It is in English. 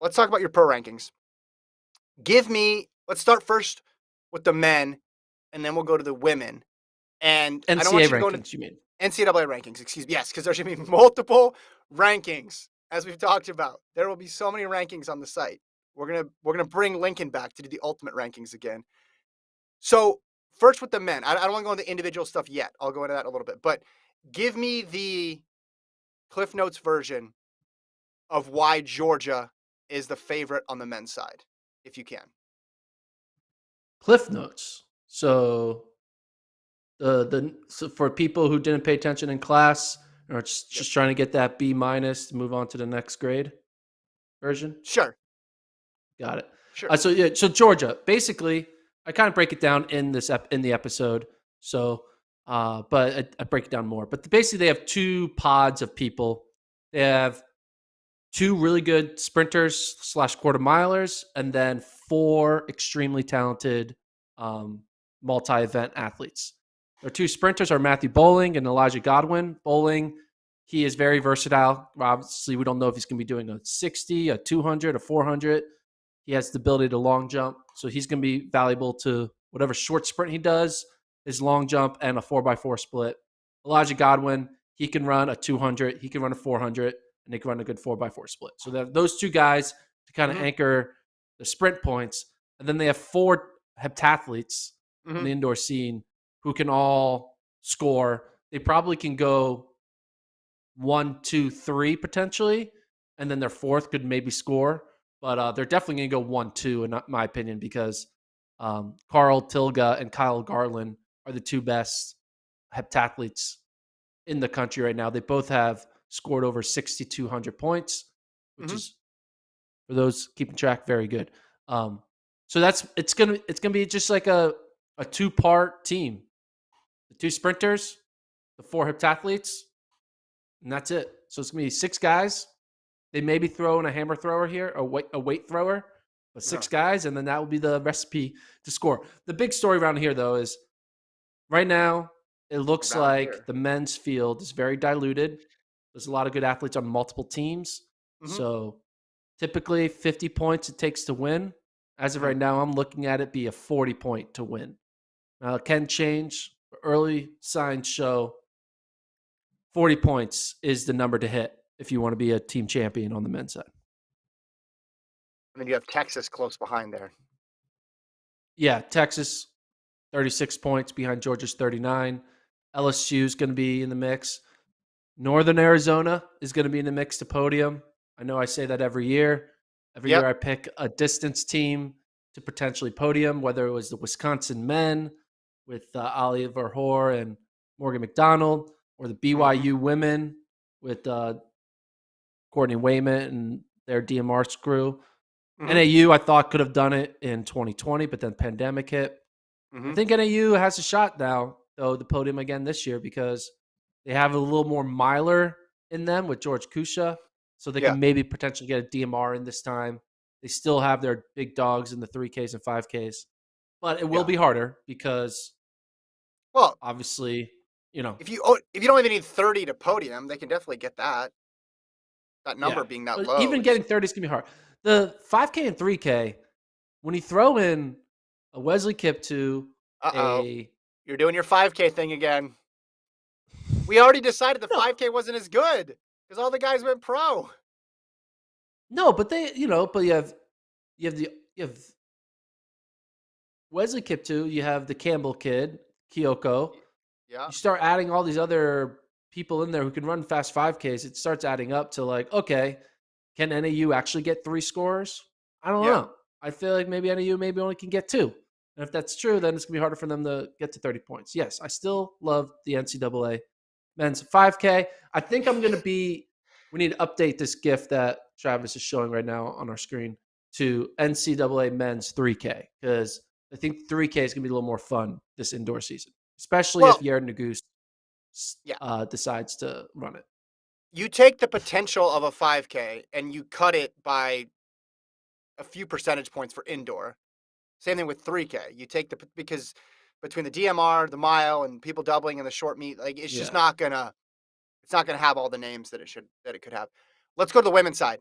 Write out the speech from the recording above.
let's talk about your pro rankings. Let's start first with the men, and then we'll go to the women. And I don't want NCAA you to go into rankings, you mean? NCAA rankings, excuse me. Yes, because there should be multiple rankings, as we've talked about. There will be so many rankings on the site. We're gonna bring Lincoln back to do the ultimate rankings again. So first with the men, I don't want to go into individual stuff yet. I'll go into that in a little bit, but give me the Cliff Notes version of why Georgia is the favorite on the men's side, if you can. Cliff notes. So so for people who didn't pay attention in class or Yep. just trying to get that B minus to move on to the next grade version. Sure. Got it. Sure. So Georgia, basically, I kind of break it down in the episode. So, but I break it down more. But basically, they have two pods of people. They have two really good sprinters / quarter milers, and then four extremely talented multi-event athletes. Their two sprinters are Matthew Bowling and Elijah Godwin. Bowling, he is very versatile. Obviously, we don't know if he's going to be doing a 60, a 200, a 400. He has the ability to long jump, so he's going to be valuable to whatever short sprint he does, his long jump, and a 4x4 split. Elijah Godwin, he can run a 200, he can run a 400, and they can run a good 4x4 split. So they have those two guys to kind of anchor the sprint points. And then they have four heptathletes on the indoor scene who can all score. They probably can go 1, 2, 3 potentially, and then their fourth could maybe score. But they're definitely going to go 1, 2, in my opinion, because Carl Tilga and Kyle Garland are the two best heptathletes in the country right now. They both have scored over 6,200 points, which is, for those keeping track, very good. So it's gonna be just like a 2-part team: the two sprinters, the four heptathletes, and that's it. So it's gonna be 6 guys. They maybe throw in a hammer thrower here, a weight thrower, but 6 guys, and then that will be the recipe to score. The big story around here, though, is right now it looks like the men's field is very diluted. There's a lot of good athletes on multiple teams. So typically 50 points it takes to win. As of right now, I'm looking at it be a 40-point to win. Now, it can change. Early signs show 40 points is the number to hit if you want to be a team champion on the men's side. And then you have Texas close behind there. Yeah, Texas, 36 points behind Georgia's 39. LSU is going to be in the mix. Northern Arizona is going to be in the mix to Podium. I know I say that every year. Every year I pick a distance team to potentially Podium, whether it was the Wisconsin men with Oliver Hoare and Morgan McDonald, or the BYU women with Courtney Wayment and their DMR crew. NAU, I thought, could have done it in 2020, but then pandemic hit. I think NAU has a shot now, though, the Podium again this year, because they have a little more miler in them with George Kusha, so they can maybe potentially get a DMR in this time. They still have their big dogs in the 3Ks and 5Ks, but it will be harder because, well, obviously, if you don't even need 30 to Podium, they can definitely get that. That number being that low. Even getting 30 is going to be hard. The 5K and 3K, when you throw in a Wesley Kiptoo, you're doing your 5K thing again. We already decided the 5K wasn't as good because all the guys went pro. No, but you have Wesley Kiptoo, you have the Campbell kid, Kyoko. Yeah. You start adding all these other people in there who can run fast 5Ks. It starts adding up to like, okay, can NAU actually get 3 scorers? I don't know. I feel like maybe NAU maybe only can get 2. And if that's true, then it's going to be harder for them to get to 30 points. Yes, I still love the NCAA men's 5K. I think I'm going to we need to update this GIF that Travis is showing right now on our screen to NCAA men's 3K, because I think 3K is going to be a little more fun this indoor season, especially if Yared Naguse decides to run it. You take the potential of a 5K and you cut it by a few percentage points for indoor. Same thing with 3K. You take because between the DMR, the mile, and people doubling in the short meet, like it's just not gonna have all the names that it could have. Let's go to the women's side.